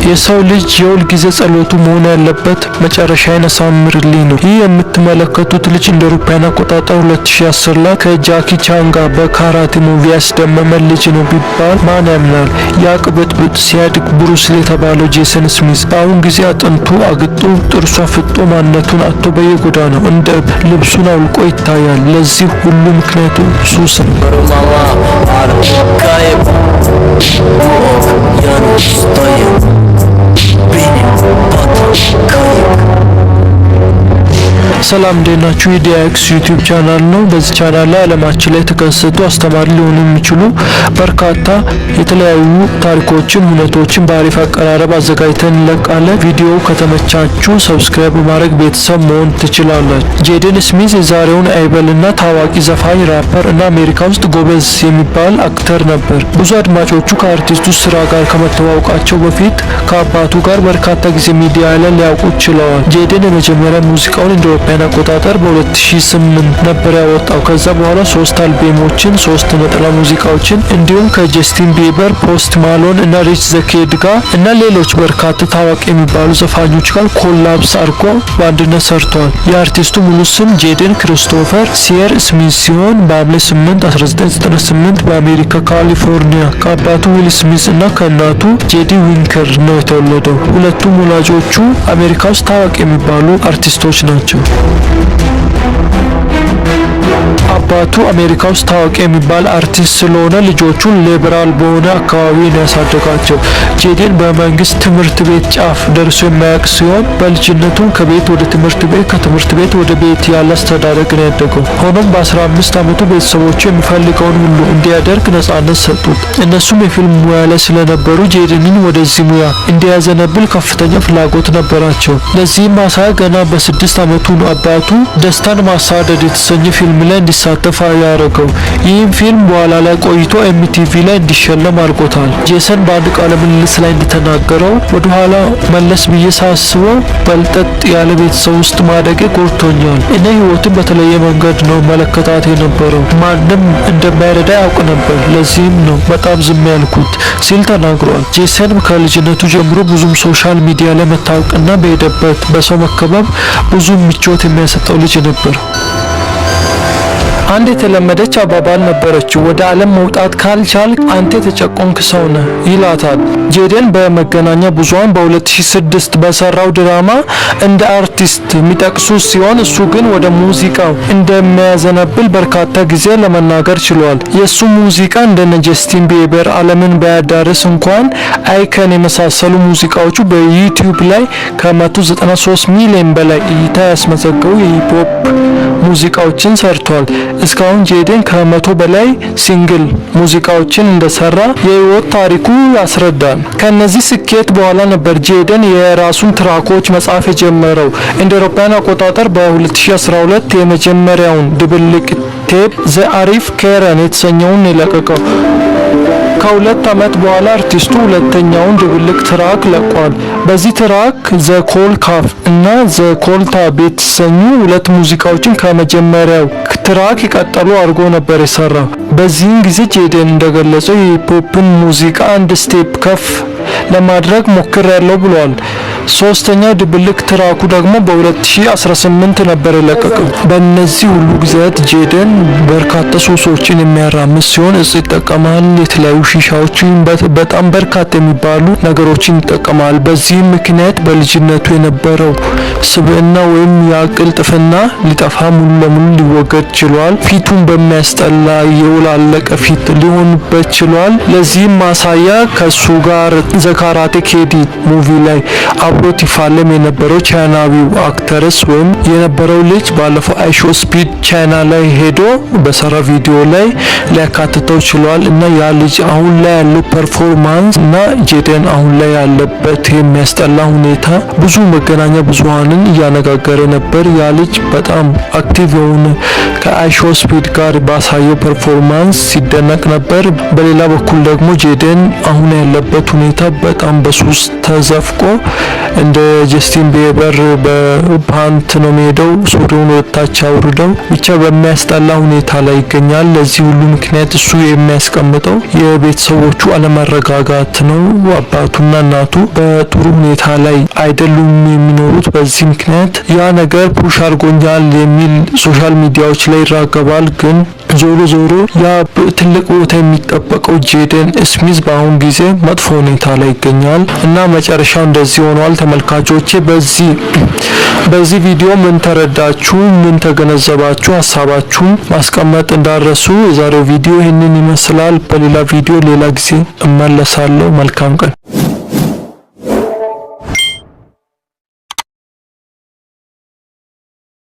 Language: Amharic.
የሰው ልጅ የሁል ጊዜ ጸሎቱ መሆን ያለበት መጨረሻዬን አሳምርልኝ ነው። ይህ የምትመለከቱት ልጅ እንደ አውሮፓውያን አቆጣጠር 2010 ላይ ከጃኪ ቻን ጋር በካራቴ ሙቪ ያስደመመ ልጅ ነው ቢባል ማን ያምናል? ያቅብጥብጥ ሲያድግ ብሩስ ሊ የተባለው ጄሰን ስሚዝ በአሁን ጊዜ አጥንቱ አግጦ ጥርሷ ፍጦ ማንነቱን አጥቶ በየጎዳናው እንደ ልብሱን አውልቆ ይታያል። ለዚህ ሁሉ ምክንያቱ ሱስ ነው። ሰላም እንደናችሁ የዲኤክስ ዩቲዩብ ቻናል ነው። በዚህ ቻናል ላይ ዓለማችን ላይ ተከሰቱ አስተማሪ ሊሆኑ የሚችሉ በርካታ የተለያዩ ታሪኮችን፣ ሁነቶችን በአሪፍ አቀራረብ አዘጋጅተን እንለቃለን። ቪዲዮ ከተመቻችሁ ሰብስክራይብ በማድረግ ቤተሰብ መሆን ትችላላችሁ። ጄደን ስሚዝ የዛሬውን አይበልና ታዋቂ ዘፋኝ፣ ራፐር እና አሜሪካ ውስጥ ጎበዝ የሚባል አክተር ነበር። ብዙ አድማጮቹ ከአርቲስቱ ስራ ጋር ከመተዋወቃቸው በፊት ከአባቱ ጋር በርካታ ጊዜ ሚዲያ ላይ ሊያውቁት ችለዋል። ጄደን የመጀመሪያ ሙዚቃውን እንደ አውሮፓውያን አቆጣጠር በ2008 ነበር ያወጣው። ከዛ በኋላ 3 አልበሞችን፣ 3 ነጠላ ሙዚቃዎችን እንዲሁም ከጀስቲን ቢበር፣ ፖስት ማሎን እና ሪች ዘ ኪድ ጋር እና ሌሎች በርካታ ታዋቂ የሚባሉ ዘፋኞች ጋር ኮላፕስ አድርጎ በአንድነት ሰርተዋል። የአርቲስቱ ሙሉ ስም ጄደን ክሪስቶፈር ሲየር ስሚዝ ሲሆን በሐምሌ 8 1998 በአሜሪካ ካሊፎርኒያ ከአባቱ ዊል ስሚዝ እና ከእናቱ ጄዲ ዊንከር ነው የተወለደው። ሁለቱም ወላጆቹ አሜሪካ ውስጥ ታዋቂ የሚባሉ አርቲስቶች ናቸው። አባቱ አሜሪካ ውስጥ ታዋቂ የሚባል አርቲስት ስለሆነ ልጆቹን ሊበራል በሆነ አካባቢ ነው ያሳደጋቸው። ጄደን በመንግስት ትምህርት ቤት ጫፍ ደርሶ የማያውቅ ሲሆን በልጅነቱ ከቤት ወደ ትምህርት ቤት ከትምህርት ቤት ወደ ቤት ያለ አስተዳደግ ነው ያደገው። ሆኖም በ15 ዓመቱ ቤተሰቦቹ የሚፈልገውን ሁሉ እንዲያደርግ ነጻነት ሰጡት። እነሱም የፊልም ሙያ ላይ ስለነበሩ ጄደንን ወደዚህ ሙያ እንዲያዘነብል ከፍተኛ ፍላጎት ነበራቸው። ለዚህም ማሳያ ገና በ6 ዓመቱ ነው አባቱ ደስታን ማሳደድ የተሰኘ ፊልም ላይ እንዲሳተፍ ያደረገው። ይህም ፊልም በኋላ ላይ ቆይቶ ኤምቲቪ ላይ እንዲሸለም አድርጎታል። ጄሰን በአንድ ቃለ ምልልስ ላይ እንደተናገረው ወደኋላ መለስ ብዬ ሳስበው በልጠጥ ያለ ቤተሰብ ውስጥ ማደጌ ጎድቶኛል። እኔ ህይወትን በተለየ መንገድ ነው መለከታት የነበረው። ማንም እንደማይረዳ ያውቅ ነበር። ለዚህም ነው በጣም ዝም ያልኩት ሲል ተናግሯል። ጄሰን ከልጅነቱ ጀምሮ ብዙም ሶሻል ሚዲያ ላይ መታወቅና በሄደበት በሰው መከበብ ብዙ ምቾት የሚያሰጠው ልጅ ነበር። አንድ የተለመደች አባባል ነበረችው፣ ወደ ዓለም መውጣት ካልቻል አንተ የተጨቆንክ ሰው ነህ ይላታል። ጄደን በመገናኛ ብዙሃን በ2006 በሰራው ድራማ እንደ አርቲስት የሚጠቅሱት ሲሆን እሱ ግን ወደ ሙዚቃው እንደሚያዘነብል በርካታ ጊዜ ለመናገር ችሏል። የእሱ ሙዚቃ እንደነ ጀስቲን ቢበር ዓለምን ባያዳርስ እንኳን አይከን የመሳሰሉ ሙዚቃዎቹ በዩቲዩብ ላይ ከ193 ሚሊዮን በላይ እይታ ያስመዘገቡ የሂፕሆፕ ሙዚቃዎችን ሰርቷል። እስካሁን ጄደን ከ100 በላይ ሲንግል ሙዚቃዎችን እንደሰራ የህይወት ታሪኩ ያስረዳል። ከነዚህ ስኬት በኋላ ነበር ጄደን የራሱን ትራኮች መጻፍ የጀመረው። እንደ አውሮፓውያን አቆጣጠር በ2012 የመጀመሪያውን ድብልቅ ቴፕ ዘ አሪፍ ኬረን የተሰኘውን የለቀቀው። ከ2 ዓመት በኋላ አርቲስቱ ሁለተኛውን ድብልቅ ትራክ ለቋል። በዚህ ትራክ ዘ ኮል ካፍ እና ዘ ኮልታ ቤት የተሰኙ 2 ሙዚቃዎችን ከመጀመሪያው ትራክ ይቀጠሉ አድርጎ ነበር የሰራው። በዚህም ጊዜ ጄደን እንደገለጸው የሂፕሆፕን ሙዚቃ አንድ ስቴፕ ከፍ ለማድረግ ሞክሬያለሁ ብሏል። ሶስተኛው ድብልቅ ትራኩ ደግሞ በ2018 ነበር የለቀቀው። በእነዚህ ሁሉ ጊዜያት ጄደን በርካታ ሱሶችን የሚያራምስ ሲሆን እጽ ይጠቀማል፣ የተለያዩ ሺሻዎችን፣ በጣም በርካታ የሚባሉ ነገሮችን ይጠቀማል። በዚህም ምክንያት በልጅነቱ የነበረው ስብዕና ወይም የቅልጥፍና ሊጠፋ ሙሉ ለሙሉ ሊወገድ ችሏል። ፊቱን በሚያስጠላ የወላለቀ ፊት ሊሆንበት ችሏል። ለዚህም ማሳያ ከሱ ጋር ዘ ካራቴ ኪድ ሙቪ ላይ አብሮት ይፋለም የነበረው ቻይናዊው አክተርስ ወይም የነበረው ልጅ ባለፈው አይሾ ስፒድ ቻይና ላይ ሄዶ በሰራ ቪዲዮ ላይ ሊያካትተው ችሏል እና ያ ልጅ አሁን ላይ ያለው ፐርፎርማንስ እና ጄደን አሁን ላይ ያለበት የሚያስጠላ ሁኔታ ብዙ መገናኛ ብዙሃንን እያነጋገረ ነበር። ያ ልጅ በጣም አክቲቭ የሆነ ከአይሾ ስፒድ ጋር ባሳየው ፐርፎርማንስ ሲደነቅ ነበር። በሌላ በኩል ደግሞ ጄደን አሁን ያለበት ሁኔታ በጣም በሱስ ተዘፍቆ እንደ ጀስቲን ቤበር በፓንት ነው የሚሄደው፣ ሱሪውን ወታች አውርደው ብቻ በሚያስጠላ ሁኔታ ላይ ይገኛል። ለዚህ ሁሉ ምክንያት እሱ የሚያስቀምጠው የቤተሰቦቹ አለመረጋጋት ነው። አባቱና እናቱ በጥሩ ሁኔታ ላይ አይደሉም የሚኖሩት። በዚህ ምክንያት ያ ነገር ፑሽ አድርጎኛል የሚል ሶሻል ሚዲያዎች ላይ ይራገባል። ግን ዞሮ ያ ትልቅ ቦታ የሚጠበቀው ጄደን ስሚዝ በአሁን ጊዜ መጥፎ ሁኔታ ላይ ይገኛል እና መጨረሻው እንደዚህ ሆኗል። ተመልካቾቼ በዚህ ቪዲዮ ምን ተረዳችሁ? ምን ተገነዘባችሁ? ሀሳባችሁን ማስቀመጥ እንዳረሱ። የዛሬው ቪዲዮ ይህንን ይመስላል። በሌላ ቪዲዮ ሌላ ጊዜ እመለሳለሁ። መልካም ቀን።